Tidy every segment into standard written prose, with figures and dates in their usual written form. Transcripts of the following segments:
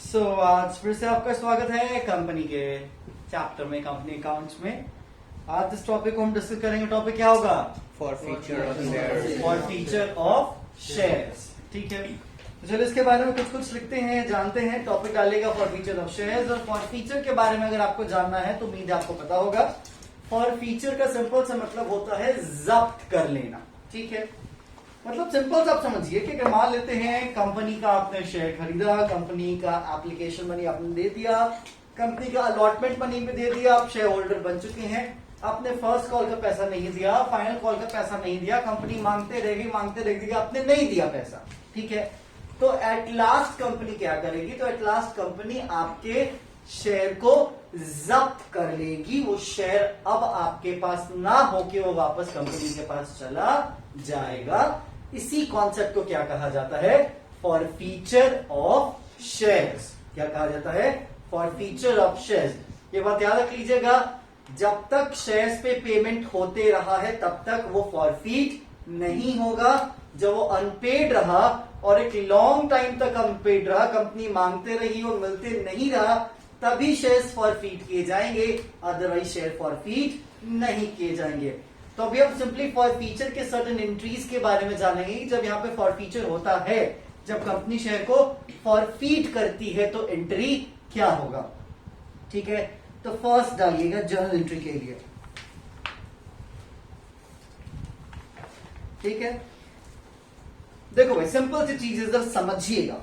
आज फिर से आपका स्वागत है कंपनी के चैप्टर में, कंपनी अकाउंट्स में। आज इस टॉपिक को हम डिस्कस करेंगे। टॉपिक क्या होगा? For feature of shares. For feature of shares. ठीक है, तो चलो इसके बारे में कुछ लिखते हैं, जानते हैं। टॉपिक डालेगा फॉर फीचर ऑफ शेयर्स। और फॉर फीचर के बारे में अगर आपको जानना है तो उम्मीद है आपको पता होगा। फॉर फीचर का सिंपल सा मतलब होता है जब्त कर लेना। ठीक है, मतलब सिंपल आप समझिए कि अगर मान लेते हैं कंपनी का आपने शेयर खरीदा, कंपनी का एप्लीकेशन मनी आपने दे दिया, कंपनी का अलॉटमेंट मनी भी दे दिया, आप शेयर होल्डर बन चुके हैं। आपने फर्स्ट कॉल का पैसा नहीं दिया, फाइनल कॉल का पैसा नहीं दिया, कंपनी मांगते रहेगी, आपने नहीं दिया पैसा। ठीक है, तो एट लास्ट कंपनी क्या करेगी? तो एट लास्ट कंपनी आपके शेयर को जब्त कर लेगी। वो शेयर अब आपके पास ना होके वो वापस कंपनी के पास चला जाएगा। इसी कॉन्सेप्ट को क्या कहा जाता है? For feature of shares. क्या कहा जाता है? For feature of shares. ये बात याद रख लीजिएगा, जब तक शेयर्स पे पेमेंट होते रहा है तब तक वो फॉरफीट नहीं होगा। जब वो अनपेड रहा और एक लॉन्ग टाइम तक अनपेड रहा, कंपनी मांगते रही और मिलते नहीं रहा, तभी शेयर्स फॉरफीट किए जाएंगे, अदरवाइज शेयर फॉरफीट नहीं किए जाएंगे। तो अभी हम सिंपली फॉर फीचर के सर्टेन एंट्रीज के बारे में जानेंगे। जब यहाँ पे फॉर फीचर होता है, जब कंपनी शेयर को फॉरफीट करती है तो एंट्री क्या होगा? ठीक है, तो फर्स्ट डालिएगा जर्नल एंट्री के लिए। ठीक है, देखो भाई सिंपल सी चीज जरा समझिएगा,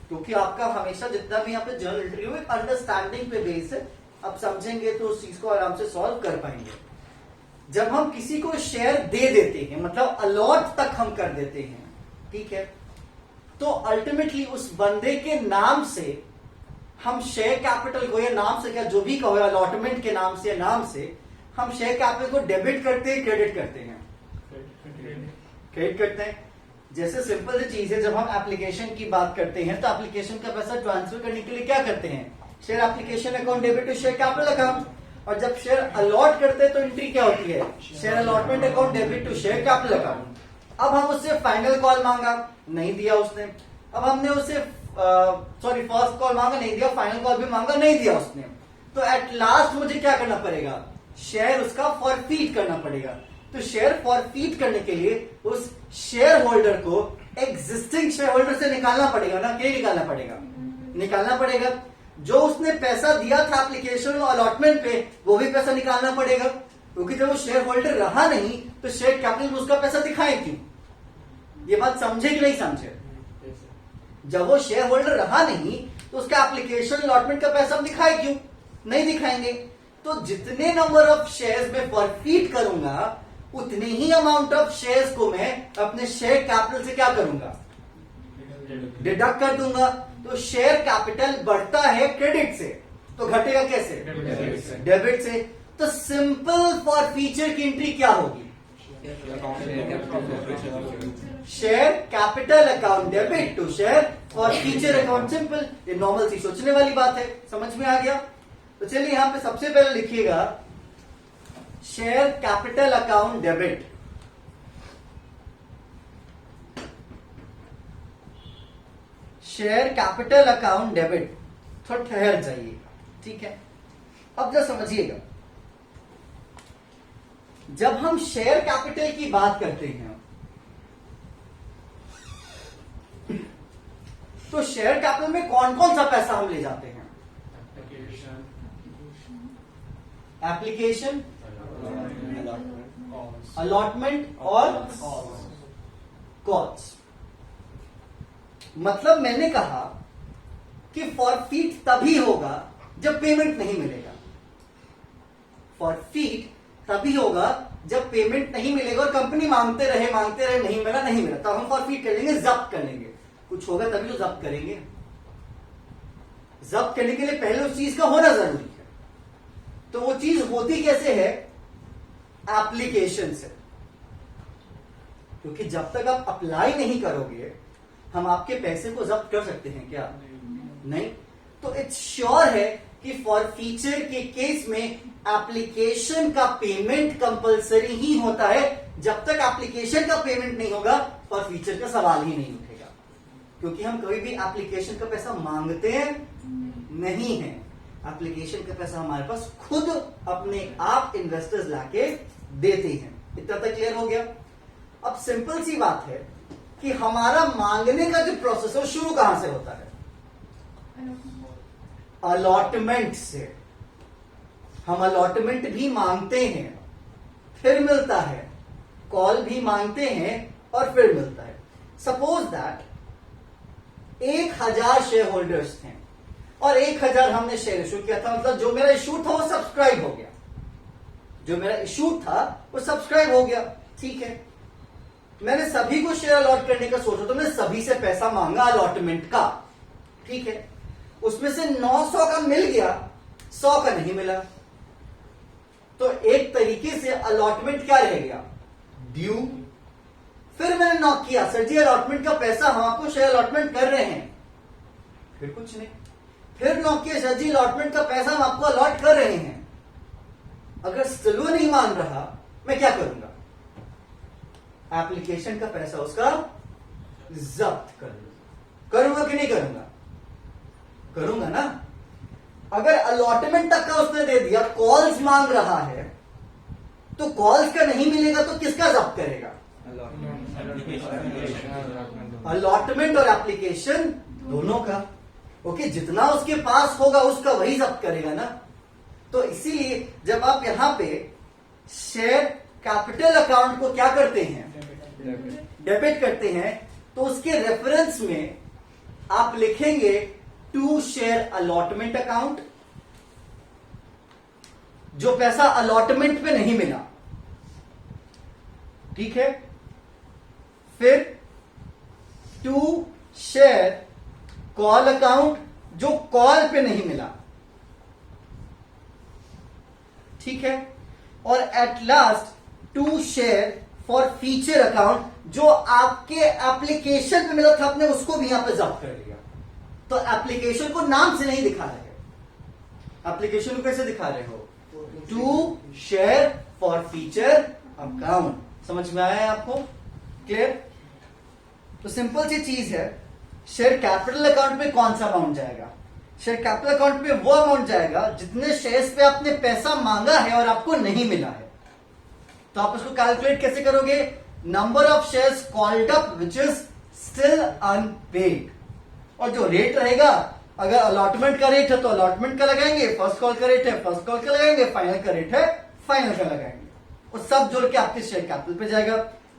क्योंकि आपका हमेशा जितना भी यहाँ पे जर्नल एंट्री हो एक अंडरस्टैंडिंग पे बेस है। आप समझेंगे तो उस चीज को आराम से सॉल्व कर पाएंगे। जब हम किसी को शेयर दे देते हैं, मतलब अलॉट तक हम कर देते हैं, ठीक है, तो अल्टीमेटली उस बंदे के नाम से हम शेयर कैपिटल को, या नाम से क्या जो भी कहो, अलॉटमेंट के नाम से या नाम से हम शेयर कैपिटल को डेबिट करते हैं, क्रेडिट करते हैं? क्रेडिट करते हैं। जैसे सिंपल सी चीज है, जब हम एप्लीकेशन की बात करते हैं तो एप्लीकेशन का पैसा ट्रांसफर करने के लिए क्या करते हैं? Share application account debit to share capital account. और जब शेयर अलॉट करते हैं तो एंट्री क्या होती है? Share allotment account debit to share capital account. अब हम उससे फाइनल कॉल मांगा, नहीं दिया उसने। अब हमने उससे फर्स्ट कॉल मांगा, नहीं दिया। फाइनल कॉल भी मांगा, नहीं दिया उसने। तो एट लास्ट मुझे क्या करना पड़ेगा? शेयर उसका फॉरफीट करना पड़ेगा। तो शेयर फॉरफीट करने के लिए उस शेयर होल्डर को एग्जिस्टिंग शेयर होल्डर से निकालना पड़ेगा ना। क्या निकालना पड़ेगा? निकालना पड़ेगा। जो उसने पैसा दिया था एप्लीकेशन और अलॉटमेंट पे, वो भी पैसा निकालना पड़ेगा, क्योंकि जब वो शेयर होल्डर रहा नहीं तो शेयर कैपिटल में उसका पैसा दिखाए क्यों? ये बात समझे कि नहीं समझे? जब वो शेयर होल्डर रहा नहीं तो उसका एप्लीकेशन अलॉटमेंट का पैसा हम दिखाए क्यों? नहीं दिखाएंगे। तो जितने नंबर ऑफ शेयर्स में फॉरफीट करूंगा, उतने ही अमाउंट ऑफ शेयर्स को मैं अपने शेयर कैपिटल से क्या करूंगा? डिडक्ट कर दूंगा। तो शेयर कैपिटल बढ़ता है क्रेडिट से, तो घटेगा कैसे? डेबिट से। तो सिंपल फॉर फीचर की एंट्री क्या होगी? Share capital account debit to share forfeiture account. Simple, ये नॉर्मल सी सोचने वाली बात है। समझ में आ गया? तो चलिए यहां पे सबसे पहले लिखिएगा share capital account debit. Share capital account debit. थोड़ा ठहर जाइए, ठीक है। अब जरा समझिएगा, जब हम शेयर कैपिटल की बात करते हैं तो शेयर कैपिटल में कौन कौन सा पैसा हम ले जाते हैं? एप्लीकेशन, अलॉटमेंट और कॉल्स। मतलब मैंने कहा कि फॉरफीट तभी होगा जब पेमेंट नहीं मिलेगा। फॉरफीट तभी होगा जब पेमेंट नहीं मिलेगा और कंपनी मांगते रहे, नहीं मिला, तब हम फॉरफीट कर लेंगे, जब्त कर लेंगे। कुछ होगा तभी तो जब्त करेंगे। जब्त करने के लिए पहले उस चीज का होना जरूरी है। तो वो चीज होती कैसे है? एप्लीकेशन से। क्योंकि जब तक आप अप्लाई नहीं करोगे, हम आपके पैसे को जब्त कर सकते हैं क्या? नहीं। तो इट्स श्योर है कि फॉर फीचर के केस में एप्लीकेशन का पेमेंट कंपलसरी ही होता है। जब तक एप्लीकेशन का पेमेंट नहीं होगा, फॉर फीचर का सवाल ही नहीं उठेगा, क्योंकि हम कभी भी एप्लीकेशन का पैसा मांगते हैं नहीं है। एप्लीकेशन का पैसा हमारे पास खुद अपने आप इन्वेस्टर्स लाके देते हैं। इतना तक क्लियर हो गया। अब सिंपल सी बात है कि हमारा मांगने का जो प्रोसेस है वो शुरू कहां से होता है? अलॉटमेंट से। हम अलॉटमेंट भी मांगते हैं फिर मिलता है, कॉल भी मांगते हैं और फिर मिलता है। सपोज दैट 1000 शेयर होल्डर्स थे और 1000 हमने शेयर इशू किया था, मतलब जो मेरा इशू था वो सब्सक्राइब हो गया। जो मेरा इशू था वो सब्सक्राइब हो गया, ठीक है। मैंने सभी को शेयर अलॉट करने का सोचा तो मैंने सभी से पैसा मांगा अलॉटमेंट का, ठीक है। उसमें से 900 का मिल गया, 100 का नहीं मिला, तो एक तरीके से अलॉटमेंट क्या रह गया? ड्यू। फिर मैंने नॉक किया, सर जी अलॉटमेंट का पैसा हम आपको शेयर अलॉटमेंट कर रहे हैं। फिर कुछ नहीं। फिर नॉक किया, सर जी अलॉटमेंट का पैसा हम आपको अलॉट कर रहे हैं। अगर स्टिल वो नहीं मान रहा, मैं क्या करूंगा? एप्लीकेशन का पैसा उसका जब्त कर लूंगा। करूंगा कि नहीं करूंगा? करूंगा ना। अगर अलॉटमेंट तक का उसने दे दिया, कॉल्स मांग रहा है, तो कॉल्स का नहीं मिलेगा तो किसका जब्त करेगा? अलॉटमेंट और एप्लीकेशन दोनों का। ओके, जितना उसके पास होगा उसका वही जब्त करेगा ना। तो इसीलिए जब आप यहां पे शेयर कैपिटल अकाउंट को क्या करते हैं? डेबिट करते हैं, तो उसके रेफरेंस में आप लिखेंगे टू शेयर अलॉटमेंट अकाउंट, जो पैसा अलॉटमेंट पे नहीं मिला, ठीक है। फिर टू शेयर कॉल अकाउंट, जो कॉल पे नहीं मिला, ठीक है। और at last to share forfeiture account, जो आपके एप्लीकेशन पे मिला था, आपने उसको भी यहां पे जब्त कर लिया। तो एप्लीकेशन को नाम से नहीं दिखा रहे, एप्लीकेशन को कैसे दिखा रहे हो? To share forfeiture account. समझ में आया है आपको? क्लियर? तो सिंपल सी चीज है, शेयर कैपिटल अकाउंट में कौन सा अमाउंट जाएगा? शेयर कैपिटल अकाउंट में वो अमाउंट जाएगा जितने शेयर्स पे आपने पैसा मांगा है और आपको नहीं मिला है। तो आप उसको कैलकुलेट कैसे करोगे? Number of shares called up which is still unpaid. और जो रेट रहेगा, अगर अलॉटमेंट का रेट है तो अलॉटमेंट का लगाएंगे, फर्स्ट कॉल का रेट है फर्स्ट कॉल का लगाएंगे, फाइनल का रेट है फाइनल का लगाएंगे, और सब जोड़ के आपके शेयर कैपिटल पे जाएगा।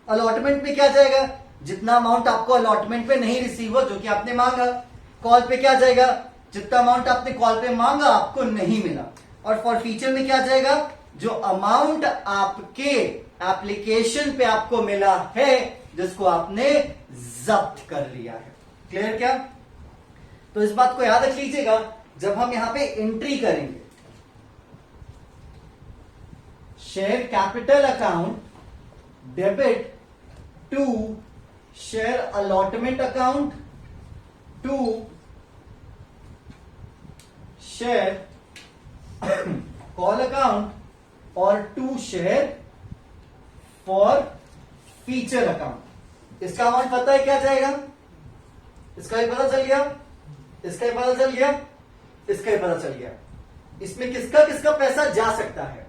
अलॉटमेंट में क्या जाएगा? जितना अमाउंट आपको अलॉटमेंट पे नहीं रिसीव हुआ, जो कि आपने मांगा। कॉल पे क्या जाएगा? जितना अमाउंट आपने कॉल पे मांगा आपको नहीं मिला। और फॉर फीचर में क्या जाएगा? जो अमाउंट आपके एप्लीकेशन पे आपको मिला है, जिसको आपने जब्त कर लिया है। क्लियर क्या? तो इस बात को याद रख लीजिएगा जब हम यहां पे एंट्री करेंगे। Share capital account debit to share allotment account to share call account और to share forfeiture account. इसका अमाउंट पता है क्या जाएगा? इसका भी पता चल गया, इसका भी पता चल गया, इसका भी पता चल गया। इसमें किसका किसका पैसा जा सकता है?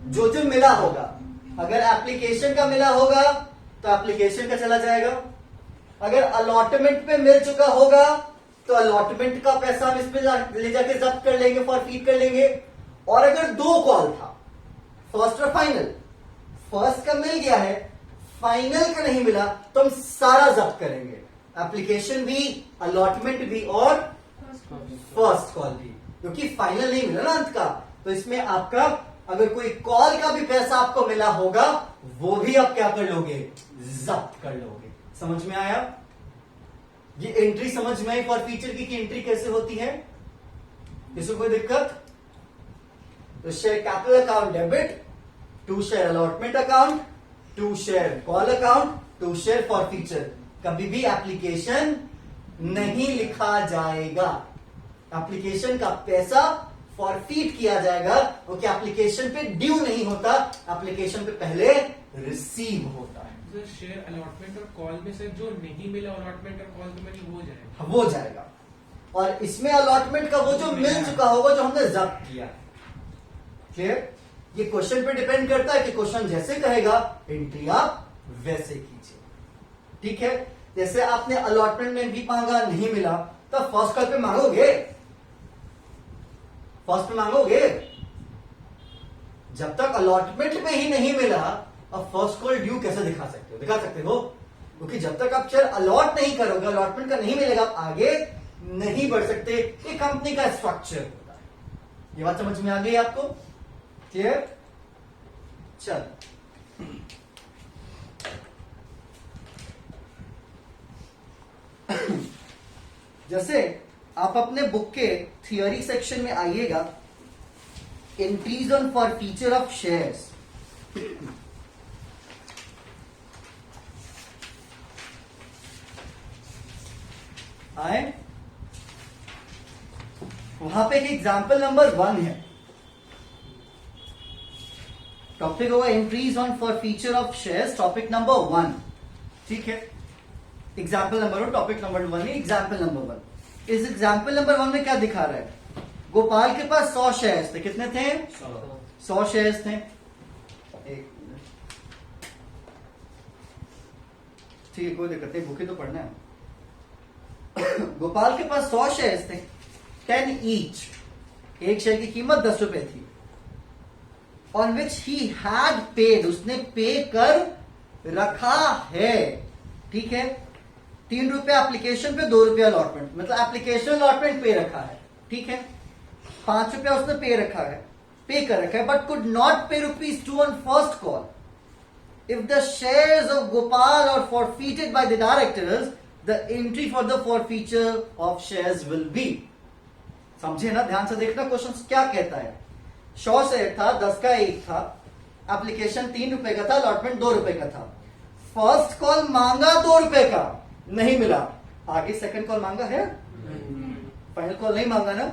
जो जो मिला होगा। अगर एप्लीकेशन का मिला होगा तो एप्लीकेशन का चला जाएगा। अगर अलॉटमेंट पे मिल चुका होगा तो अलॉटमेंट का पैसा हम इस पे ले जाके जब्त कर लेंगे, फॉरफीट कर लेंगे। और अगर दो कॉल था, फर्स्ट और फाइनल, फर्स्ट का मिल गया है, फाइनल का नहीं मिला, तो हम सारा जब्त करेंगे, एप्लीकेशन भी, अलॉटमेंट भी और फर्स्ट कॉल भी, क्योंकि फाइनल नहीं मिला ना अंत का। तो इसमें आपका अगर कोई कॉल का भी पैसा आपको मिला होगा वो भी आप क्या कर लोगे? जब्त कर लोगे। समझ में आया? ये एंट्री समझ में आई फॉर फीचर की एंट्री कैसे होती है? इसमें कोई दिक्कत? तो share capital account debit to share allotment account to share call account to share forfeiture. कभी भी एप्लीकेशन नहीं लिखा जाएगा, एप्लीकेशन का पैसा फॉरफीट किया जाएगा, क्योंकि एप्लीकेशन पे ड्यू नहीं होता, एप्लीकेशन पे पहले रिसीव होता है। शेयर अलॉटमेंट और कॉल में से जो नहीं मिला अलॉटमेंट और कॉल में नहीं हो जाएगा। हो जाएगा। और इसमें अलॉटमेंट का वो जो मिल चुका होगा जो हमने जब्त किया। क्लियर? ये क्वेश्चन पे डिपेंड करता है कि क्वेश्चन जैसे कहेगा एंट्री आप वैसे कीजिए। ठीक है? जैसे आपने अलॉटमेंट में भी मांगा नहीं मिला तो फर्स्ट कॉल पे मांगोगे, फर्स्ट पे मांगोगे। जब तक अलॉटमेंट में ही नहीं मिला अब फर्स्ट कॉल ड्यू कैसे दिखा सकते हो? दिखा सकते हो क्योंकि जब तक आप शेयर अलॉट नहीं करोगे, अलॉटमेंट का नहीं मिलेगा, आप आगे नहीं बढ़ सकते। ये कंपनी का स्ट्रक्चर होता है। ये बात समझ में आ गई आपको? क्लियर? चल जैसे आप अपने बुक के थियोरी सेक्शन में आइएगा, entries on for feature of shares. आए वहां पे एक एग्जाम्पल नंबर 1 है। टॉपिक होगा entries on for feature of shares, topic number 1। ठीक है? एग्जाम्पल नंबर 1, टॉपिक नंबर 1 है एग्जाम्पल नंबर 1। इस एग्जाम्पल नंबर 1 में क्या दिखा रहा है? गोपाल के पास 100 शेयर्स थे। कितने थे? 100 शेयर्स थे। एक मिनट, ठीक है, कोई दिक्कत नहीं, बुके तो पढ़ना है। गोपाल के पास 100 शेयर्स थे, 10 ईच। एक शेयर की कीमत 10 रुपए थी। On which he had paid, उसने पे कर रखा है। ठीक है? 3 रुपए एप्लीकेशन पे, 2 रुपए अलॉटमेंट, मतलब एप्लीकेशन अलॉटमेंट पे रखा है। ठीक है? 5 रुपया उसने पे रखा है, पे कर रखा है, बट कुड नॉट पे ₹2 on first call. If the shares of Gopal are forfeited by the directors, the entry for the forfeiture of shares will be। समझे ना? ध्यान से देखना क्वेश्चन क्या कहता है। 100 शेयर था, 10 का 1 था, एप्लीकेशन 3 रुपए का था, अलॉटमेंट 2 रुपए का था। फर्स्ट कॉल मांगा 2 रुपए का, नहीं मिला। आगे सेकंड कॉल मांगा है? फाइनल कॉल नहीं मांगा ना?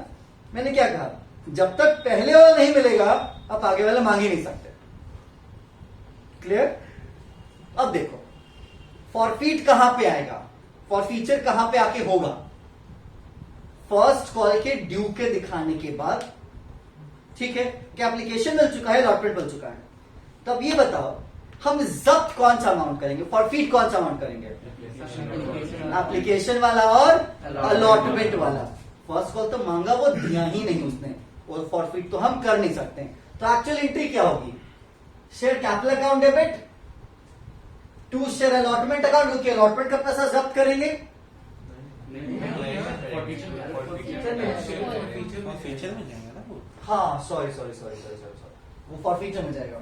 मैंने क्या कहा? जब तक पहले वाला नहीं मिलेगा आप आगे वाला मांग ही नहीं सकते। क्लियर? अब देखो फॉरफीट कहां पे आएगा, फॉरफीचर कहां पे आके होगा? फर्स्ट कॉल के ड्यू के दिखाने के बाद। ठीक है? कि एप्लीकेशन मिल चुका है, अलॉटमेंट मिल चुका है। तो अब ये बताओ हम जब्त कौन सा अमाउंट करेंगे, फॉरफीट कौन सा अमाउंट करेंगे? एप्लीकेशन वाला और अलॉटमेंट वाला। फर्स्ट कॉल तो मांगा, वो दिया ही नहीं उसने, और फॉरफीट तो हम कर नहीं सकते। तो एक्चुअल एंट्री क्या होगी? Share capital account debit to share allotment account, क्योंकि अलॉटमेंट का पैसा जब्त करेंगे। फीचर में जाएगा ना वो। हाँ, सॉरी, वो फॉरफीचर में जाएगा।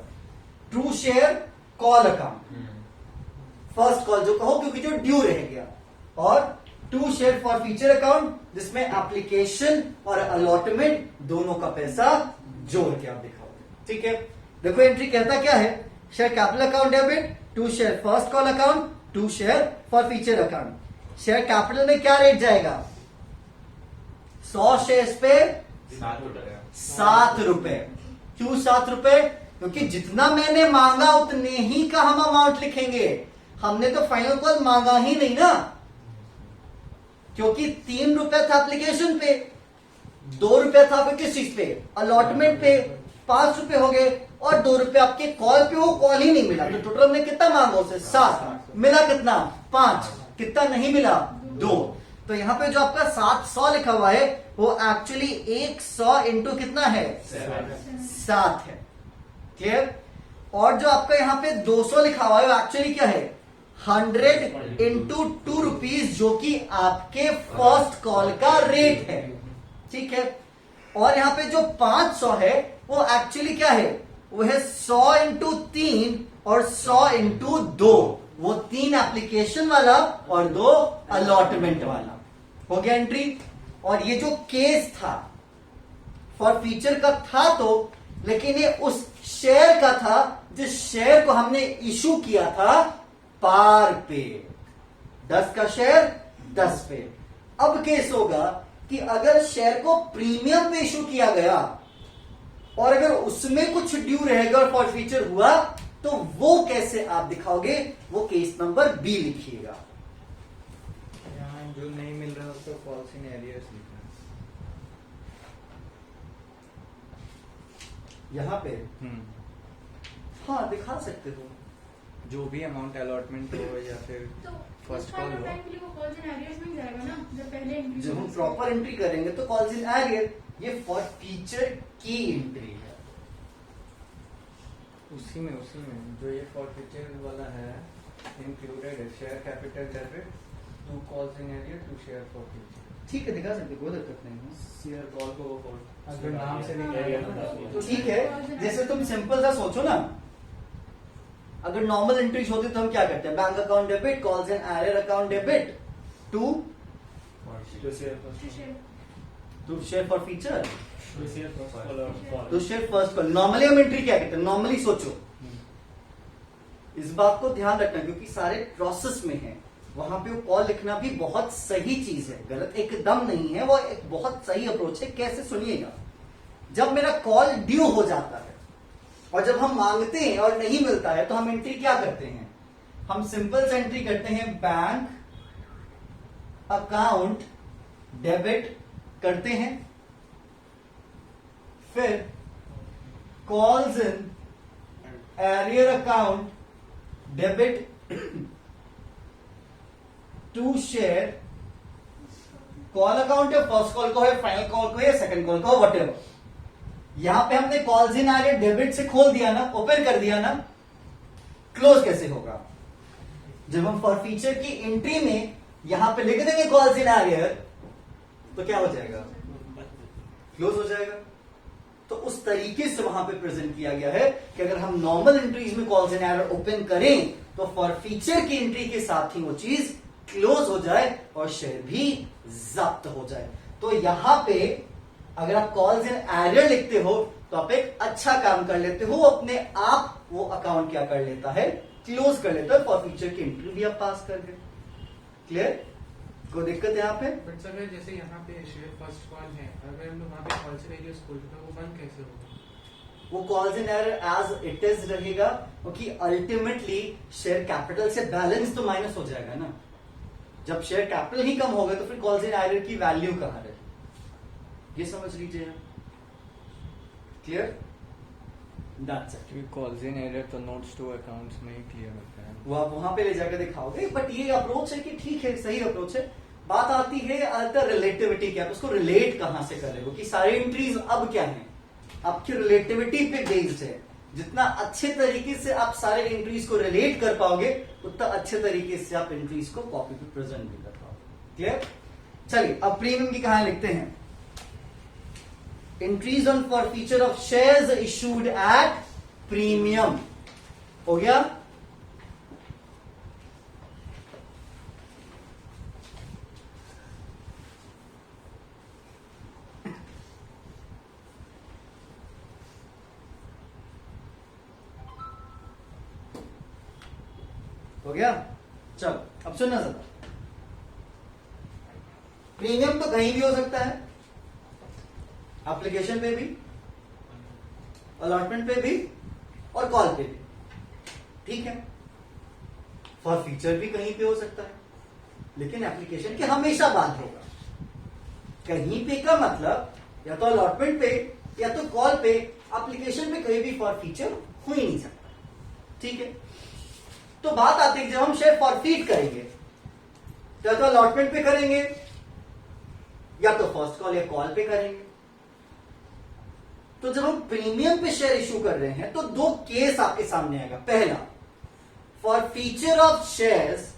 True share call account, first call जो कहो क्योंकि जो ड्यू रह गया, और टू शेयर फॉरफीचर अकाउंट जिसमें एप्लीकेशन और अलॉटमेंट दोनों का पैसा जोड़ के आप दिखाओगे। ठीक है? देखो एंट्री कहता क्या है? Share capital account debit to share first call account to share forfeiture account. Share capital में क्या रेट जाएगा? 100 शेयर्स पे 7 रुपए। क्यों 7 रुपए? क्योंकि जितना मैंने मांगा उतने ही का हम अमाउंट लिखेंगे। हमने तो फाइनल कॉल मांगा ही नहीं ना, क्योंकि 3 रुपए था एप्लीकेशन पे, 2 रुपए था आपके किस चीज पे? अलॉटमेंट पे। 5 रुपए हो गए और 2 रुपए आपके कॉल पे, वो कॉल ही नहीं मिला। तो टोटल हमने कितना मांगा उसे? 7। मिला कितना? 5। कितना नहीं मिला? 2। तो यहां पे जो आपका 700 लिखा हुआ है वो एक्चुअली 100 इंटू कितना है? 7 है। क्लियर? और जो आपका यहां पे 200 लिखा हुआ है वो एक्चुअली क्या है? 100 इंटू 2 रुपीज, जो कि आपके फर्स्ट कॉल का रेट है। ठीक है? और यहां पे जो 500 है वो एक्चुअली क्या है? वो है 100 इंटू 3 और 100 इंटू 2। वो 3 एप्लीकेशन वाला और 2 अलॉटमेंट वाला। हो गया एंट्री। और ये जो केस था फॉरफीचर का था तो, लेकिन ये उस शेयर का था जिस शेयर को हमने इशू किया था पार पे। 10 का शेयर 10 पे। अब केस होगा कि अगर शेयर को प्रीमियम पे इशू किया गया और अगर उसमें कुछ ड्यू रहेगा और फॉरफीचर हुआ तो वो कैसे आप दिखाओगे, वो केस नंबर बी लिखिएगा। यहाँ जो नहीं मिल रहा है उसको फॉल्स इन एरियर्स लिखना है। यहाँ पे हम्म, हाँ दिखा सकते हो। जो भी अमाउंट अलॉटमेंट हो या फिर तो फर्स्ट कॉल हो। टाइम के लिए वो कॉल्स एंड एरियर्स में ही जाएगा ना, जब पहले entry जब हम होगी। प्रॉपर एंट्री करेंगे तो कॉल्स इन एरियर, ये फॉर फीचर की एंट्री है। उसी में जो ये फॉरफीचर वाला है इंक्लूडेड है share capital debit, 2 calls in arrear, 2 share forfeiture. ठीक है, दिखा सकते, कोई दिक्कत नहीं है। शेयर कॉल को अगर नाम से नहीं एरिया करेगा तो ठीक है, जैसे तुम सिंपल सा सोचो ना, अगर नॉर्मल एंट्रीज होती तो हम क्या करते हैं, bank account debit, calls and arrear account debit to To share। Share forfeiture, share to share first call. Normally हम एंट्री क्या कहते हैं, नॉर्मली सोचो, इस बात को ध्यान रखना क्योंकि सारे प्रोसेस में है, वहां पे वो कॉल लिखना भी बहुत सही चीज है, गलत एकदम नहीं है, वो एक बहुत सही अप्रोच है। कैसे, सुनिएगा, जब मेरा कॉल ड्यू हो जाता है और जब हम मांगते हैं और नहीं मिलता है तो हम एंट्री क्या करते हैं, हम सिंपल से एंट्री करते हैं बैंक अकाउंट डेबिट करते हैं, फिर calls in arrear account debit to share, call account है, फर्स्ट कॉल को है, फाइनल कॉल को है, सेकंड कॉल को है, वट यहां पे हमने कॉल्स इन एरियर डेबिट से खोल दिया ना, ओपन कर दिया ना, क्लोज कैसे होगा, जब हम फॉर फीचर की एंट्री में यहां पे लिख देंगे कॉल्स इन एरियर तो क्या हो जाएगा, क्लोज हो जाएगा। तो उस तरीके से वहां पे प्रेजेंट किया गया है कि अगर हम नॉर्मल एंट्रीज में कॉल्स इन एरियर ओपन करें तो फॉर फीचर की एंट्री के साथ ही वो चीज क्लोज हो जाए और शेयर भी जब्त हो जाए। तो यहां पे अगर आप कॉल्स इन एरियर लिखते हो तो आप एक अच्छा काम कर लेते हो, अपने आप वो अकाउंट क्या कर लेता है, क्लोज कर लेता है, फॉर फीचर की एंट्री भी आप पास कर गए। क्लियर, कोई दिक्कत है यहाँ पे? बट सर जैसे यहाँ पे शेयर फर्स्ट कॉल है, अगर हम लोग वहाँ पे कॉल्स एंड एरियर्स खोलते हैं वो बंद कैसे होगा? वो calls in arrear as it is रहेगा क्योंकि अल्टीमेटली शेयर कैपिटल से बैलेंस तो माइनस हो जाएगा ना, जब शेयर कैपिटल ही कम होगा तो फिर कॉल्स इन एरियर की वैल्यू कहां रहेगी, ये समझ लीजिए। Clear, that's it. क्योंकि कॉल्स इन एरियर तो नोट्स टू अकाउंट्स में ही क्लियर होता है। वो आप वहां पे ले जाकर दिखाओगे, बट ये अप्रोच है कि ठीक है, सही अप्रोच है। बात आती है अल्टर रिलेटिविटी की, आप उसको रिलेट कहां से कर रहे हो कि सारी एंट्रीज अब क्या है, आपकी रिलेटिविटी पे बेस्ड है। जितना अच्छे तरीके से आप सारे एंट्रीज को रिलेट कर पाओगे उतना अच्छे तरीके से आप एंट्रीज को कॉपी पे प्रेजेंट भी कर पाओगे। क्लियर, चलिए अब प्रीमियम की कहानी लिखते हैं। Entries on for feature of shares issued at premium, हो गया। हो गया, चलो अब सुनना जरा। प्रीमियम तो कहीं भी हो सकता है, एप्लीकेशन पे भी, अलॉटमेंट पे भी और कॉल पे भी, ठीक है। फॉर फीचर भी कहीं पे हो सकता है, लेकिन एप्लीकेशन की हमेशा बात होगा। कहीं पे का मतलब या तो अलॉटमेंट पे या तो कॉल पे, एप्लीकेशन पे कहीं भी फॉर फीचर हो ही नहीं सकता, ठीक है। तो बात आती है जब हम शेयर फॉरफीट करेंगे या तो अलॉटमेंट पे करेंगे या तो फर्स्ट कॉल या कॉल पे करेंगे। तो जब हम प्रीमियम पे शेयर इशू कर रहे हैं तो दो केस आपके सामने आएगा। पहला, for feature of shares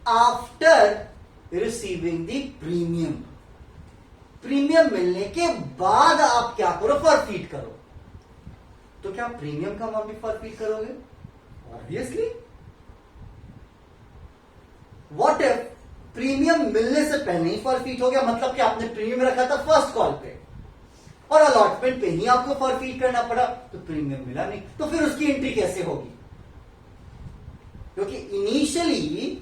after receiving the premium, premium मिलने के बाद आप क्या करो, फॉरफीट करो। तो क्या प्रीमियम का अमाउंट भी फॉरफीट करोगे? ऑब्वियसली। व्हाट इफ प्रीमियम मिलने से पहले ही फॉरफीट हो गया, मतलब कि आपने प्रीमियम रखा था फर्स्ट कॉल पे और अलॉटमेंट पे ही आपको फॉरफीट करना पड़ा, तो प्रीमियम मिला नहीं, तो फिर उसकी एंट्री कैसे होगी? क्योंकि इनिशियली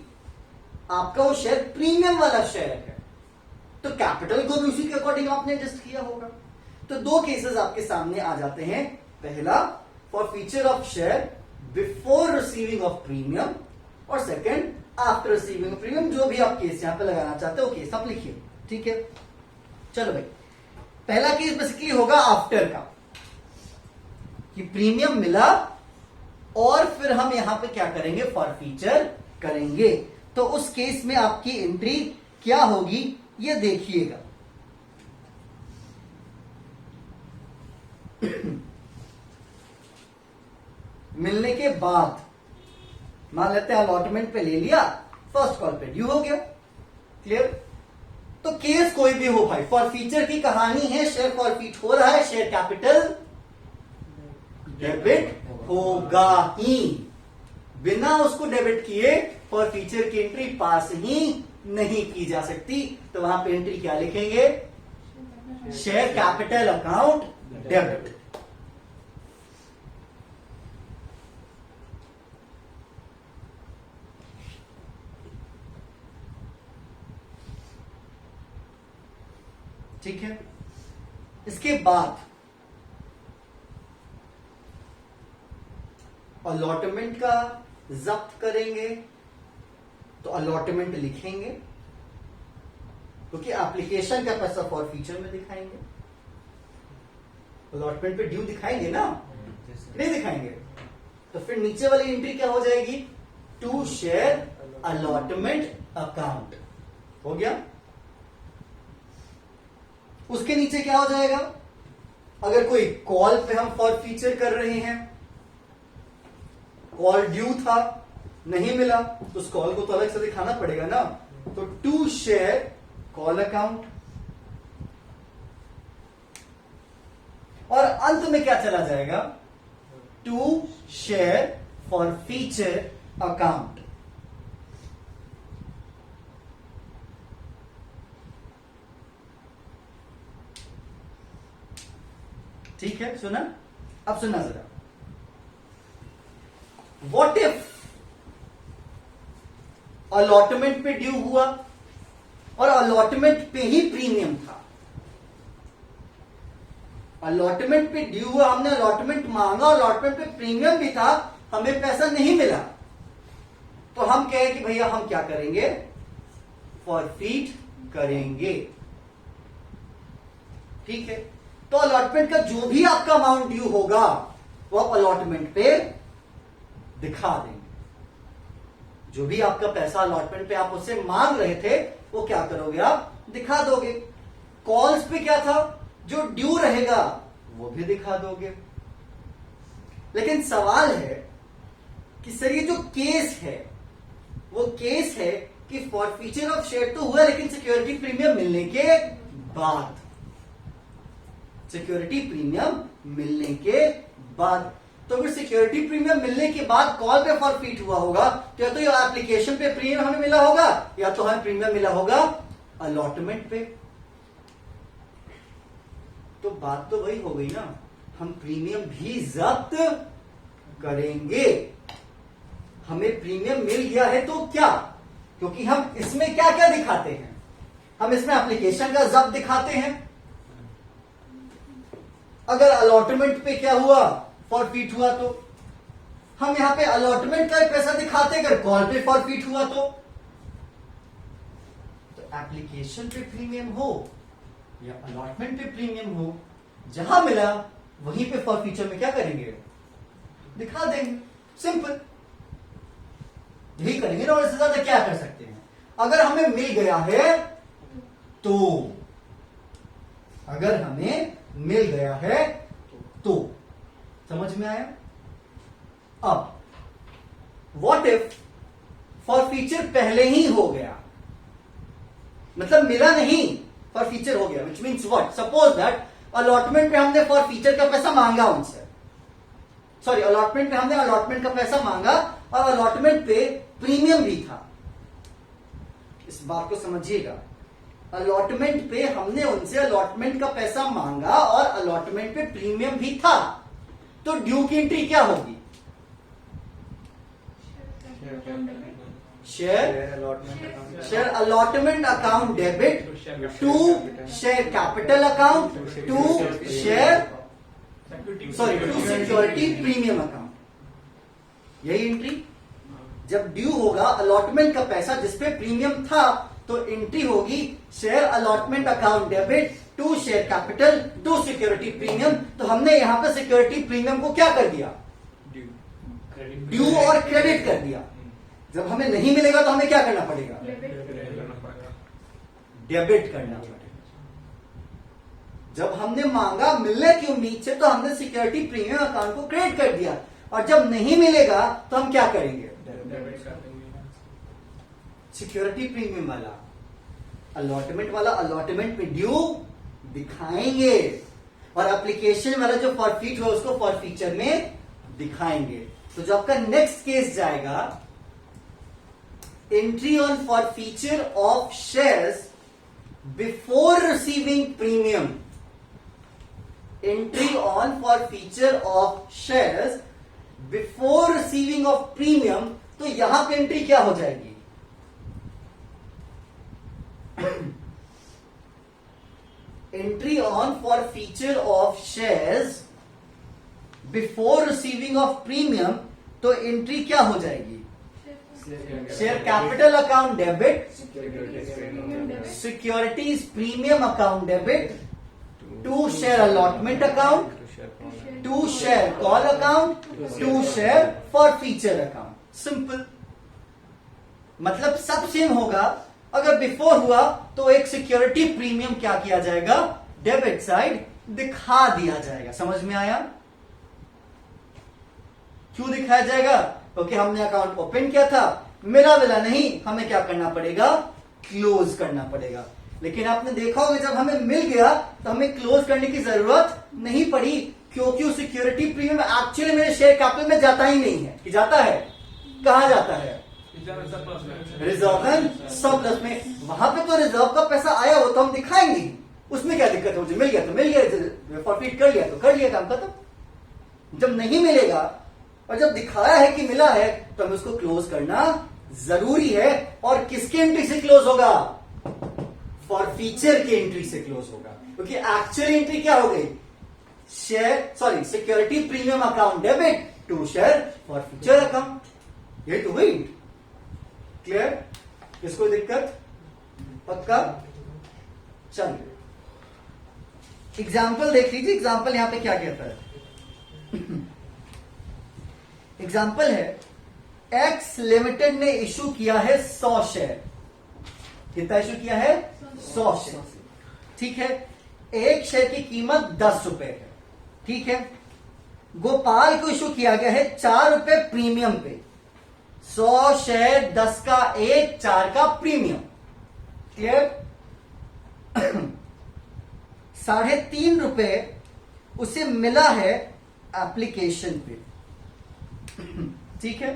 आपका वो शेयर प्रीमियम वाला शेयर है, तो कैपिटल को भी उसी के अकॉर्डिंग आपने एडजस्ट किया होगा। तो दो केसेस आपके सामने आ जाते हैं। पहला, for feature of share before receiving of premium और सेकंड आफ्टर रिसीविंग प्रीमियम। जो भी आप केस यहां पे लगाना चाहते हो केस आप लिखिए, ठीक है। चलो भाई, पहला केस बेसिकली होगा आफ्टर का, कि प्रीमियम मिला और फिर हम यहां पे क्या करेंगे, फॉरफीचर करेंगे। तो उस केस में आपकी एंट्री क्या होगी ये देखिएगा। मिलने के बाद मान लेते हैं अलॉटमेंट पे ले लिया, फर्स्ट कॉल पे ड्यू हो गया, क्लियर। तो केस कोई भी हो भाई, फॉरफीचर की कहानी है, शेयर फॉरफीट हो रहा है, शेयर कैपिटल डेबिट होगा ही, बिना उसको डेबिट किए फॉरफीचर की एंट्री पास ही नहीं की जा सकती। तो वहां पे एंट्री क्या लिखेंगे, शेयर कैपिटल अकाउंट डेबिट। ठीक है। इसके बाद अलॉटमेंट का जब्त करेंगे, तो अलॉटमेंट लिखेंगे क्योंकि एप्लीकेशन का पैसा फॉरफीचर में दिखाएंगे। अलॉटमेंट पे ड्यू दिखाएंगे ना, नहीं दिखाएंगे, तो फिर नीचे वाली एंट्री क्या हो जाएगी, टू शेयर अलॉटमेंट अकाउंट, हो गया। उसके नीचे क्या हो जाएगा, अगर कोई कॉल पे हम फॉरफीचर कर रहे हैं, कॉल ड्यू था नहीं मिला, तो उस कॉल को तो अलग से दिखाना पड़ेगा ना, तो टू शेयर कॉल अकाउंट। और अंत में क्या चला जाएगा, टू शेयर फॉरफीचर अकाउंट। ठीक है, सुना। अब सुनना जरा, व्हाट इफ अलॉटमेंट पे ड्यू हुआ और अलॉटमेंट पे ही प्रीमियम था। अलॉटमेंट पे ड्यू हुआ, हमने अलॉटमेंट मांगा, अलॉटमेंट पे प्रीमियम भी था, हमें पैसा नहीं मिला, तो हम कहें कि भैया हम क्या करेंगे, फॉरफीट करेंगे। ठीक है, तो अलॉटमेंट का जो भी आपका अमाउंट ड्यू होगा वो आप अलॉटमेंट पे दिखा देंगे। जो भी आपका पैसा अलॉटमेंट पे आप उससे मांग रहे थे वो क्या करोगे, आप दिखा दोगे। कॉल्स पे क्या था, जो ड्यू रहेगा वो भी दिखा दोगे। लेकिन सवाल है कि सर ये जो केस है वो केस है कि फॉरफीचर ऑफ शेयर तो हुआ, लेकिन सिक्योरिटी प्रीमियम मिलने के बाद, सिक्योरिटी प्रीमियम मिलने के बाद। तो अगर सिक्योरिटी प्रीमियम मिलने के बाद कॉल पे फॉरफीट हुआ होगा, तो या तो ये एप्लीकेशन पे प्रीमियम हमें मिला होगा, या तो हमें प्रीमियम मिला होगा अलॉटमेंट पे। तो बात तो वही हो गई ना, हम प्रीमियम भी जब्त करेंगे। हमें प्रीमियम मिल गया है तो क्या, क्योंकि हम इसमें क्या क्या दिखाते हैं, हम इसमें एप्लीकेशन का जब्त दिखाते हैं। अगर अलॉटमेंट पे क्या हुआ, फॉरफीट हुआ, तो हम यहां पे अलॉटमेंट का पैसा दिखाते, अगर कॉल पे फॉरफीट हुआ तो एप्लीकेशन पे प्रीमियम हो या अलॉटमेंट पे प्रीमियम हो, जहां मिला वहीं पे फॉरफीचर में क्या करेंगे, दिखा देंगे। सिंपल, यही करेंगे ना, और इससे ज्यादा क्या कर सकते हैं। अगर हमें मिल गया है तो, अगर हमें मिल गया है तो, समझ में आया। अब व्हाट इफ फॉरफीचर पहले ही हो गया, मतलब मिला नहीं, फॉरफीचर हो गया, which means what, suppose that allotment पे हमने फॉरफीचर का पैसा मांगा उनसे, सॉरी अलॉटमेंट पे हमने अलॉटमेंट का पैसा मांगा और अलॉटमेंट पे प्रीमियम भी था। इस बात को समझिएगा, अलॉटमेंट पे हमने उनसे अलॉटमेंट का पैसा मांगा और अलॉटमेंट पे प्रीमियम भी था, तो ड्यू की एंट्री क्या होगी, share allotment account debit to share capital account to share, sorry to security premium account. यही एंट्री। जब ड्यू होगा अलॉटमेंट का पैसा जिसपे प्रीमियम था, तो एंट्री होगी share allotment account debit to share capital to security premium. तो हमने यहाँ पे सिक्योरिटी प्रीमियम को क्या कर दिया, क्रेडिट ड्यू और क्रेडिट कर दिया। जब हमें नहीं मिलेगा तो हमें क्या करना पड़ेगा, करना पड़ेगा। डेबिट करना पड़ेगा। जब हमने मांगा मिलने की उम्मीद से, तो हमने सिक्योरिटी प्रीमियम अकाउंट को क्रेडिट कर दिया, और जब नहीं मिलेगा तो हम क्या करेंगे, डेबिट कर देंगे। सिक्योरिटी प्रीमियम वाला अलॉटमेंट वाला अलॉटमेंट में ड्यू दिखाएंगे, और एप्लीकेशन वाला जो फॉरफीट हो उसको फॉरफीचर में दिखाएंगे। तो जो आपका नेक्स्ट केस जाएगा, entry on forfeiture of shares before receiving premium. Entry on forfeiture of shares before receiving of premium, तो यहां पे एंट्री क्या हो जाएगी, entry on forfeiture of shares before receiving of premium, तो एंट्री क्या हो जाएगी, share capital account debit securities premium account debit to share allotment account to share call account to share forfeiture account. Simple, मतलब सब same होगा। अगर before हुआ तो एक सिक्योरिटी प्रीमियम क्या किया जाएगा, डेबिट साइड दिखा दिया जाएगा। समझ में आया, क्यों दिखाया जाएगा, क्योंकि हमने अकाउंट ओपन किया था, मिला नहीं, हमें क्या करना पड़ेगा, क्लोज करना पड़ेगा। लेकिन आपने देखा होगा जब हमें मिल गया तो हमें क्लोज करने की जरूरत नहीं पड़ी, क्योंकि उस सिक्योरिटी प्रीमियम एक्चुअली मेरे शेयर कैपिटल में जाता ही नहीं है। कि जाता है, कहां जाता है, रिजर्व एंड सरप्लस में। वहां पे तो रिजर्व का पैसा आया वो तो हम दिखाएंगे, उसमें क्या दिक्कत है, मुझे मिल गया तो मिल गया, फॉरफीट कर लिया तो कर लिया, काम खत्म। जब नहीं मिलेगा और जब दिखाया है कि मिला है, तो हमें उसको क्लोज करना जरूरी है। और किसके एंट्री से क्लोज होगा, फॉरफीचर की एंट्री से क्लोज होगा, क्योंकि एक्चुअल एंट्री क्या हो गई, security premium account debit to share forfeiture account. ये तो हुई, क्लियर, इसको दिक्कत, पक्का। चलिए एग्जाम्पल देख लीजिए, एग्जाम्पल यहां पे क्या कहता है। एग्जाम्पल है, एक्स लिमिटेड ने इशू किया है 100 शेयर। कितना इशू किया है, 100 शेयर। ठीक है, एक शेयर की कीमत 10 रुपए है। ठीक है, गोपाल को इशू किया गया है 4 रुपए प्रीमियम पे। 100 शेयर 10 का 1, 4 का प्रीमियम। क्लियर। 3.5 रुपए उसे मिला है एप्लीकेशन पे। ठीक है,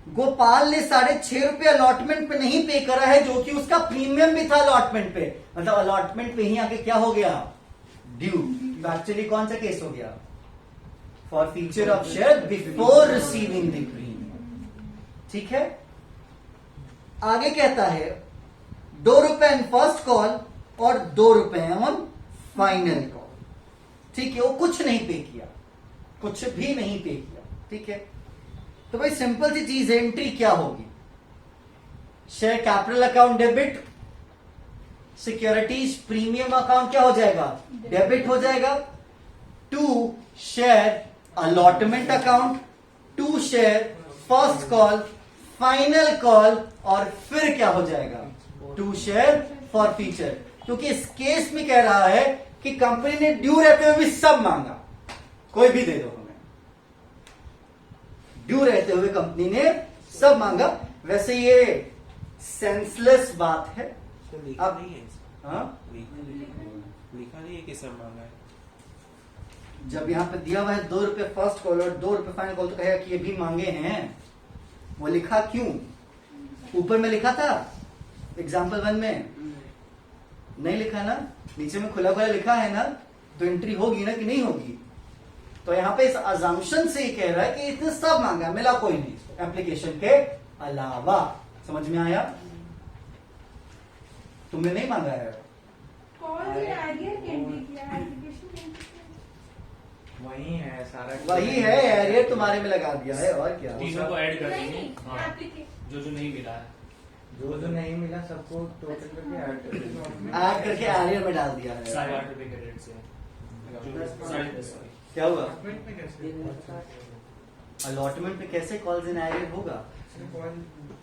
गोपाल ने 6.5 रुपए अलॉटमेंट पे नहीं पे करा है, जो कि उसका प्रीमियम भी था अलॉटमेंट पे। मतलब अलॉटमेंट पे ही आके क्या हो गया, ड्यू। तो एक्चुअली कौन सा केस हो गया, forfeiture of share before receiving the premium. ठीक है, आगे कहता है 2 रुपए ऑन फर्स्ट कॉल और 2 रुपए ऑन फाइनल कॉल। ठीक है, वो कुछ नहीं पे किया, कुछ भी नहीं पे किया। ठीक है, तो भाई सिंपल सी चीज है, एंट्री क्या होगी, share capital account debit, securities premium account क्या हो जाएगा, डेबिट हो जाएगा, to share allotment account, to share first call, final call, और फिर क्या हो जाएगा, टू शेयर फॉरफीचर। क्योंकि इस केस में कह रहा है कि कंपनी ने ड्यू रहते हुए भी सब मांगा, कोई भी दे दो हमें, ड्यू रहते हुए कंपनी ने सब मांगा। वैसे ये सेंसलेस बात है। लिखा अब नहीं है, हाँ, लिखा नहीं है कि सब मांगा है। जब यहाँ पे दिया हुआ है 2 रुपए फर्स्ट कॉल और 2 रुपए फाइनल कॉल, तो कहेगा कि ये भी मांगे हैं। वो लिखा क्यों, ऊपर में लिखा था एग्जाम्पल 1 में, नहीं लिखा ना, नीचे में खुला खुला लिखा है ना, तो एंट्री होगी ना कि नहीं होगी। तो यहाँ पे इस अजम्पशन से ही कह रहा है कि इसने सब मांगा, मिला कोई नहीं एप्लीकेशन के अलावा। समझ में आया, तुमने नहीं मांगा है, कौन सी आइडिया की एंट्री किया है, एप्लीकेशन की एंट्री किया है? वही है सारा। वही है, एरियर तुम्हारे में लगा दिया है और क्या। तीनों को ऐड कर नहीं देंगे। नहीं हाँ, एप्लीकेशन जो जो नहीं मिला है जो जो नहीं मिला सबको टोटल करके ऐड कर देंगे। ऐड करके एरियर में डाल दिया है। 8.5 रुपए के रेट से जो 10.5 क्या हुआ? Allotment में कैसे अलॉटमेंट पे कैसे कॉल्स इन एरियर होगा?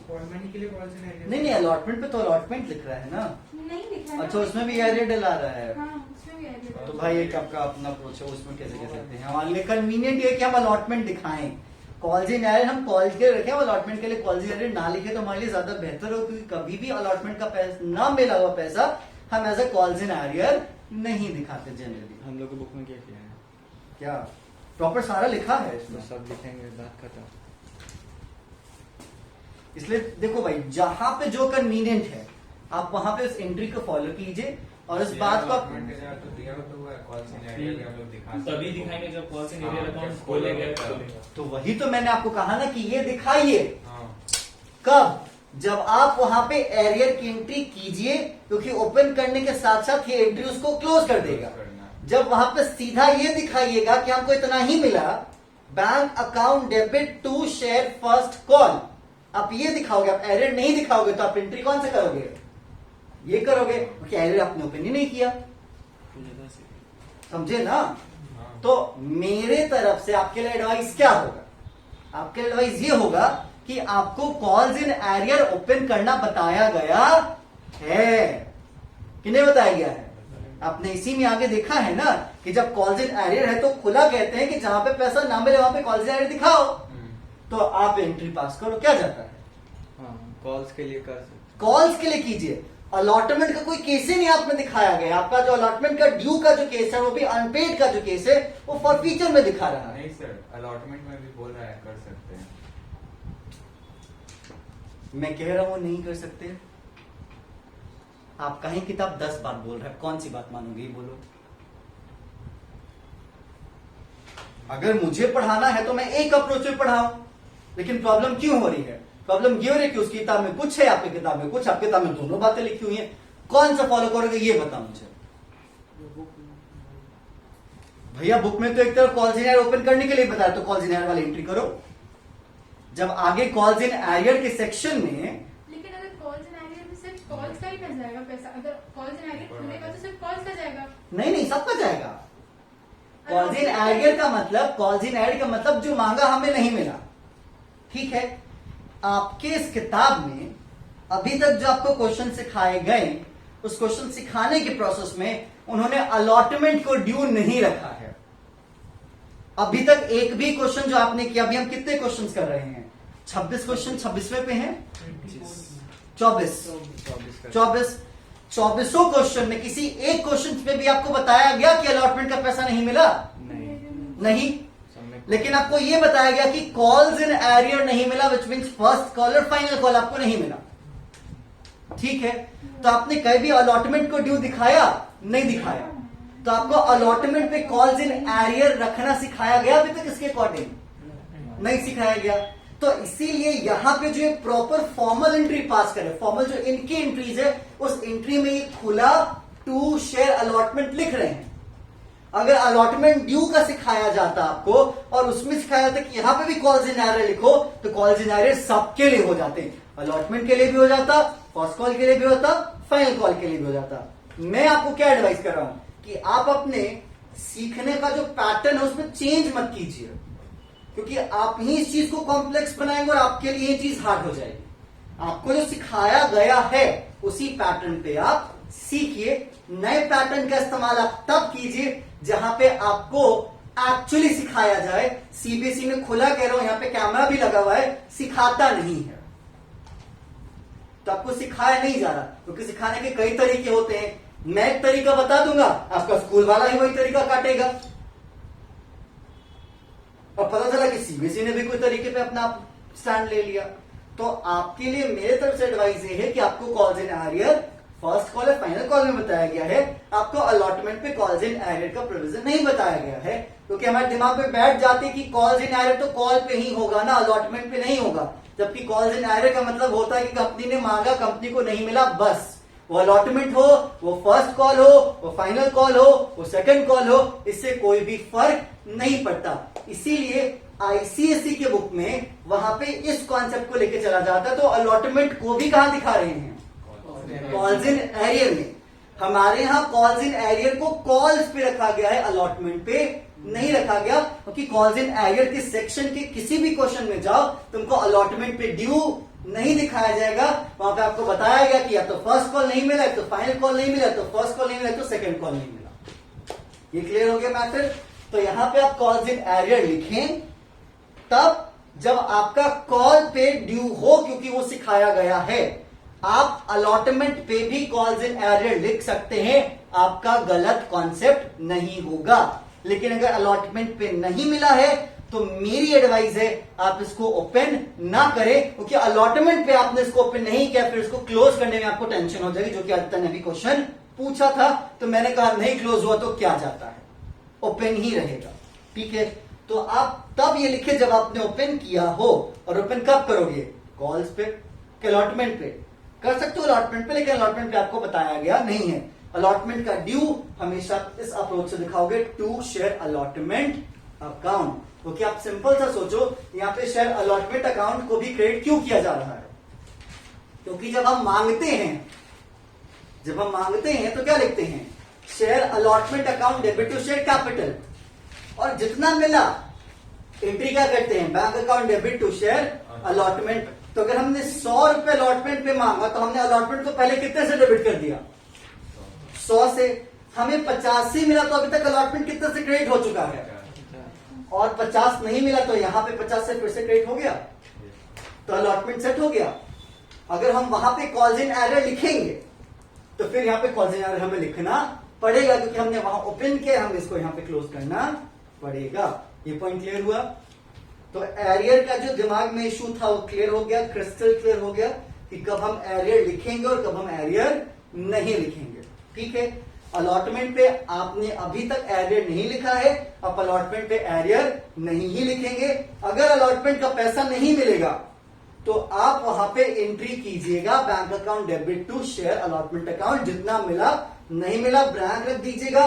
कॉल मनी के लिए कॉल्स इन एरियर। नहीं नहीं, अलॉटमेंट पे तो अलॉटमेंट लिख रहा है ना। नहीं लिखा है अच्छा, ना। उसमें भी एरियर डला रहा है। हाँ उसमें भी एरियर तो भाई एक आपका अपना अप्रोच है, उसमें कैसे कह सकते हैं हमारे लिए कन्वीनियंट है कि हम अलॉटमेंट दिखाएं। कॉल्स इन एरियर हम कॉल के रखें, अलॉटमेंट के लिए कॉल्स इन एरियर ना लिखे तो हमारे लिए ज्यादा बेहतर हो, क्योंकि कभी भी अलॉटमेंट का पैसा ना मिला हुआ पैसा हम as a calls in arrear नहीं दिखाते जनरली। हम लोग की बुक में क्या किया है? क्या प्रॉपर सारा लिखा है तो इसमें। सब लिखेंगे, बात खत्म। इसलिए देखो भाई, जहां पे जो कन्वीनियंट है आप वहां पे उस एंट्री को फॉलो कीजिए और इस बात को आप तभी दिखाएंगे जब कॉल से एरियर अकाउंट खोलेंगे। तो वही तो मैंने आपको कहा ना कि ये दिखाइए कब, जब आप वहां पे एरियर की एंट्री कीजिए, क्योंकि ओपन करने के साथ साथ ये एंट्री उसको क्लोज कर देगा। जब वहां पे सीधा ये दिखाइएगा कि हमको इतना ही मिला, bank account debit to share first call, आप ये दिखाओगे, आप एरियर नहीं दिखाओगे तो आप एंट्री कौन से करोगे? ये करोगे, क्योंकि एरियर आपने ओपन ही नहीं किया। समझे ना? तो मेरे तरफ से आपके लिए एडवाइस क्या होगा? आपके लिए एडवाइस ये होगा कि आपको कॉल्स इन एरियर ओपन करना बताया गया है कि नहीं बताया गया है? आपने इसी में आगे देखा है ना कि जब कॉल्स इन एरियर है तो खुला कहते हैं कि जहां पे पैसा ना मिले वहां पे कॉल्स इन एरियर दिखाओ, तो आप एंट्री पास करो, क्या जाता है? हाँ, कॉल्स के लिए कर सकते। कॉल्स के लिए कीजिए। अलॉटमेंट का कोई केस ही नहीं आपने दिखाया गया। आपका जो अलॉटमेंट का ड्यू का जो केस है वो भी अनपेड का जो केस है वो फॉरफीचर में दिखा रहा है। नहीं सर, अलॉटमेंट में भी बोल रहा है कर सकते हैं। मैं कह रहा हूं नहीं कर सकते। आप कहीं किताब 10 बार बोल रहे हैं, कौन सी बात मानोगे? ये बोलो। अगर मुझे पढ़ाना है तो मैं एक अप्रोच में पढ़ाऊं, लेकिन प्रॉब्लम क्यों हो रही है? प्रॉब्लम ये हो रही है कि उस किताब में कुछ है, आपकी किताब में कुछ, आपकी किताब में दोनों बातें लिखी हुई हैं। कौन सा फॉलो करोगे ये बताओ मुझे। भैया बुक में तो एक तरफ कॉल्स इन एरियर ओपन करने के लिए बताया, तो कॉल्स इन एरियर वाली एंट्री करो। जब आगे कॉल्स इन एरियर के सेक्शन में, लेकिन अगर कॉल्स इन एरियर में सिर्फ कॉल्स का ही ना जाएगा पैसा, अगर कॉल्स इन एरियर खुलेगा तो सिर्फ कॉल्स का जाएगा। नहीं सबका जाएगा। कॉल्स इन एरियर का मतलब, कॉल्स इन एरियर का मतलब जो मांगा हमें नहीं मिला। ठीक है, आपके इस किताब में अभी तक जो आपको क्वेश्चन सिखाए गए, उस क्वेश्चन सिखाने के प्रोसेस में उन्होंने अलॉटमेंट को ड्यू नहीं रखा है। अभी तक एक भी क्वेश्चन जो आपने किया, अभी हम कितने क्वेश्चन कर रहे हैं? 26 क्वेश्चन, 26वें पे हैं, 24 क्वेश्चन में किसी एक क्वेश्चन पे भी आपको बताया गया कि अलॉटमेंट का पैसा नहीं मिला? नहीं। लेकिन आपको यह बताया गया कि कॉल्स इन एरियर नहीं मिला, विच मीन्स फर्स्ट कॉल और फाइनल कॉल आपको नहीं मिला। ठीक है, तो आपने कहीं भी अलॉटमेंट को ड्यू दिखाया? नहीं दिखाया। तो आपको अलॉटमेंट पे कॉल्स इन एरियर रखना सिखाया गया अभी तक इसके अकॉर्डिंग? नहीं सिखाया गया। तो इसीलिए यहां पे जो ये प्रॉपर फॉर्मल एंट्री पास करे, फॉर्मल जो इनकी एंट्रीज है, उस एंट्री में ये खुला टू शेयर अलॉटमेंट लिख रहे हैं। अगर अलॉटमेंट ड्यू का सिखाया जाता आपको और उसमें सिखाया जाता कि यहां पे भी कॉल्स इन एरियर लिखो, तो कॉल्स इन एरियर सबके लिए हो जाते हैं। अलॉटमेंट के लिए भी हो जाता, फर्स्ट कॉल के लिए भी होता, फाइनल कॉल के लिए भी हो जाता। मैं आपको क्या एडवाइस कर रहा हूं कि आप अपने सीखने का जो पैटर्न है उसमें चेंज मत कीजिए, क्योंकि आप ही इस चीज को कॉम्प्लेक्स बनाएंगे और आपके लिए ये चीज हार्ड हो जाएगी। आपको जो सिखाया गया है उसी पैटर्न पे आप सीखिए। नए पैटर्न का इस्तेमाल आप तब कीजिए जहां पे आपको एक्चुअली सिखाया जाए। सीबीएसई में खुला कह रहा हूं, यहां पे कैमरा भी लगा हुआ है, सिखाता नहीं है। तो आपको सिखाया नहीं जा रहा, क्योंकि सिखाने के कई तरीके होते हैं। मैं एक तरीका बता दूंगा, आपका स्कूल वाला ही वही तरीका काटेगा, और पता चला कि सीबीएसई ने भी कोई तरीके पे अपना स्टैंड ले लिया। तो आपके लिए मेरे तरफ से एडवाइस ये है कि आपको calls in arrear first call और फाइनल कॉल में बताया गया है, आपको अलॉटमेंट पे कॉल्स इन एरियर का प्रोविजन नहीं बताया गया है, क्योंकि हमारे दिमाग में बैठ जाते कि कॉल्स इन एरियर तो कॉल पे ही होगा ना, अलॉटमेंट पे नहीं होगा। जबकि कॉल्स इन एरियर का मतलब होता है कि कंपनी ने मांगा, कंपनी को नहीं मिला, बस वो अलॉटमेंट हो, वो फर्स्ट कॉल हो, वो फाइनल कॉल हो, वो सेकंड कॉल हो, इससे कोई भी फर्क नहीं पड़ता। इसीलिए आईसीएसई के बुक में वहां पे इस कॉन्सेप्ट को लेके चला जाता है। तो अलॉटमेंट को भी कहां दिखा रहे हैं? कॉल्स इन एरियर में। हमारे यहां कॉल्स इन एरियर को कॉल्स पे रखा गया है, अलॉटमेंट पे नहीं रखा गया, क्योंकि कॉल्स इन एरियर के सेक्शन के किसी भी क्वेश्चन में जाओ तुमको अलॉटमेंट पे ड्यू नहीं दिखाया जाएगा। वहां पे आपको बताया गया कि या तो फर्स्ट कॉल नहीं मिला, तो फाइनल कॉल नहीं मिला, तो फर्स्ट कॉल नहीं मिला, तो सेकंड कॉल नहीं मिला। ये क्लियर हो गया मैटर? तो यहां पे आप कॉल्स इन एरियर लिखें तब जब आपका कॉल पे ड्यू हो, क्योंकि वो सिखाया गया है। आप अलॉटमेंट पे भी कॉल्स इन एरियर लिख सकते हैं, आपका गलत कॉन्सेप्ट नहीं होगा। लेकिन अगर अलॉटमेंट पे नहीं मिला है तो मेरी एडवाइस है आप इसको ओपन ना करें, क्योंकि अलॉटमेंट पे आपने इसको ओपन नहीं किया, फिर इसको क्लोज करने में आपको टेंशन हो जाएगी, जो कि आदित्य ने भी क्वेश्चन पूछा था। तो मैंने कहा नहीं क्लोज हुआ तो क्या जाता है, ओपन ही रहेगा। ठीक है, तो आप तब ये लिखे जब आपने ओपन किया हो। और ओपन कब करोगे? कॉल्स पे, अलॉटमेंट पे कर सकते हो, अलॉटमेंट पे, लेकिन अलॉटमेंट पे आपको बताया गया नहीं है। अलॉटमेंट का ड्यू हमेशा इस अप्रोच से दिखाओगे, टू शेयर अलॉटमेंट अकाउंट। क्योंकि आप सिंपल सा सोचो, यहां पे शेयर अलॉटमेंट अकाउंट को भी क्रेडिट क्यों किया जा रहा है? क्योंकि जब हम मांगते हैं तो क्या लिखते हैं? Share allotment account debit to share capital, और जितना मिला एंट्री क्या करते हैं? Bank account debit to share allotment. तो अगर हमने 100 रुपए अलॉटमेंट पे मांगा तो हमने अलॉटमेंट को पहले कितने से डेबिट कर दिया? 100 से। हमें 85 मिला तो अभी तक अलॉटमेंट कितने से क्रेडिट हो चुका है? और 50 नहीं मिला तो यहां पे 50 से फिर से क्रेडिट हो गया, तो अलॉटमेंट सेट हो गया। अगर हम वहां पे कॉल्स इन एरियर लिखेंगे तो फिर यहां पे कॉल्स इन एरियर हमें लिखना पड़ेगा, क्योंकि हमने वहां ओपन किया, हम इसको यहां पे क्लोज करना पड़ेगा। ये पॉइंट क्लियर हुआ? तो एरियर का जो दिमाग में इशू था वो क्लियर हो गया, क्रिस्टल क्लियर हो गया कि कब हम एरियर लिखेंगे और कब हम एरियर नहीं लिखेंगे। ठीक है, अलॉटमेंट पे आपने अभी तक एरियर नहीं लिखा है, आप अलॉटमेंट पे एरियर नहीं ही लिखेंगे। अगर अलॉटमेंट का पैसा नहीं मिलेगा तो आप वहां पे एंट्री कीजिएगा, bank account debit to share allotment account, जितना मिला नहीं मिला ब्लैंक रख दीजिएगा।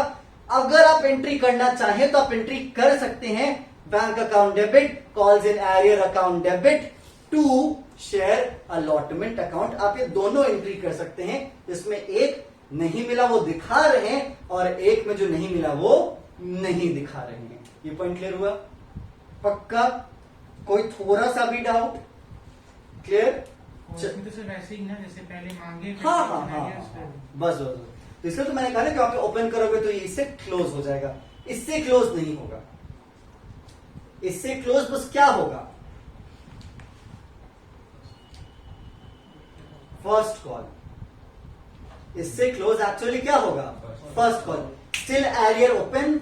अगर आप एंट्री करना चाहें तो आप एंट्री कर सकते हैं, bank account debit, calls in arrear account debit to share allotment account. आप ये दोनों एंट्री कर सकते हैं, जिसमें एक नहीं मिला वो दिखा रहे हैं और एक में जो नहीं मिला वो नहीं दिखा रहे हैं। ये पॉइंट क्लियर हुआ? पक्का? कोई थोड़ा सा भी डाउट? क्लियर? उसमें तो सिर्फ ऐसे ही ना, जैसे पहले मांगे फिर हाँ कॉल्स हाँ इन हाँ एरियर्स हाँ, पे। बस बस बस। तो इसलिए तो मैंने कहा ना कि आप ओपन करोगे तो ये इससे क्लोज हो जाएगा, इससे क्लोज नहीं होगा। इससे क्लोज बस क्या होगा? First call. इससे क्लोज एक्चुअली क्या होगा? First call. Still arrear open.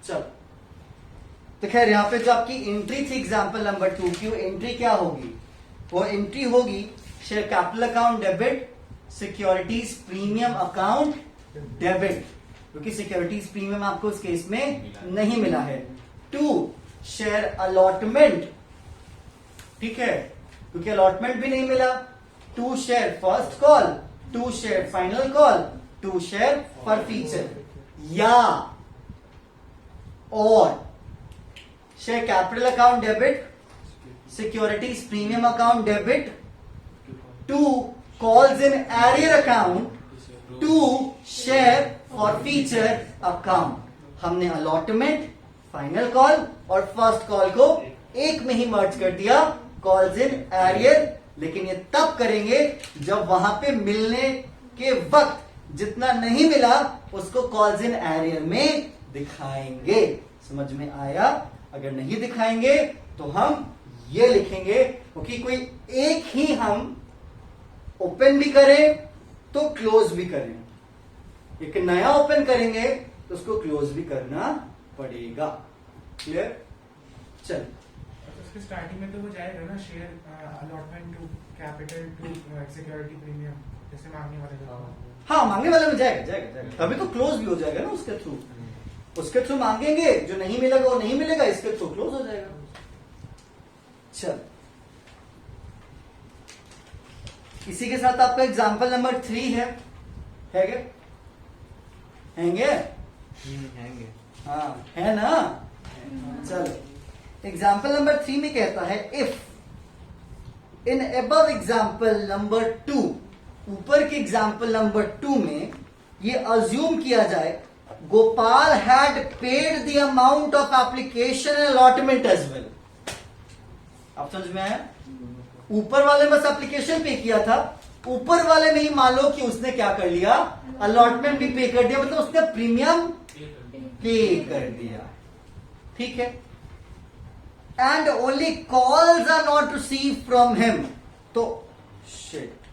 चलो, तो खैर यहां पे जो आपकी एंट्री थी एग्जांपल नंबर 2 की, वो एंट्री क्या होगी? वो एंट्री होगी share capital account debit, securities premium account debit, क्योंकि सिक्योरिटीज प्रीमियम आपको इस केस में नहीं मिला है। टू शेयर अलॉटमेंट, ठीक है, क्योंकि अलॉटमेंट भी नहीं मिला। To share first call, to share final call, to share forfeiture, या और share capital account debit, securities premium account debit to calls in arrear account to share forfeiture account. हमने allotment, final call और first call को एक में ही मर्ज कर दिया, calls in arrear. लेकिन ये तब करेंगे जब वहां पे मिलने के वक्त जितना नहीं मिला उसको कॉल्स इन एरियर में दिखाएंगे। समझ में आया? अगर नहीं दिखाएंगे तो हम ये लिखेंगे, क्योंकि कोई एक ही हम ओपन भी करें तो क्लोज भी करें, एक नया ओपन करेंगे तो उसको क्लोज भी करना पड़ेगा। क्लियर? चल, उसके स्टार्टिंग में तो वो जाएगा ना, share allotment to capital to security premium, जैसे मांगने वाले का। हाँ, मांगने वाले में जाएगा जाएगा जाएगा, तभी तो क्लोज भी हो जाएगा ना उसके थ्रू। उसके थ्रू मांगेंगे, जो नहीं मिलेगा वो नहीं मिलेगा, इसके थ्रू क्लोज हो जाएगा। चल, इसी के साथ आपका एग्जाम्पल नंबर 3 है क्या? हैंगे? हैंगे। हाँ है ना? चलो एग्जाम्पल नंबर 3 में कहता है if in above example number 2, ऊपर के एग्जाम्पल नंबर 2 में ये अज्यूम किया जाए Gopal had paid the amount of application allotment as well. आप समझ में आया? ऊपर वाले बस एप्लीकेशन पे किया था, ऊपर वाले में ही मान लो कि उसने क्या कर लिया, अलॉटमेंट भी पे कर दिया, मतलब उसने प्रीमियम पे कर दिया। ठीक है। And only calls are not receive from him, तो शिट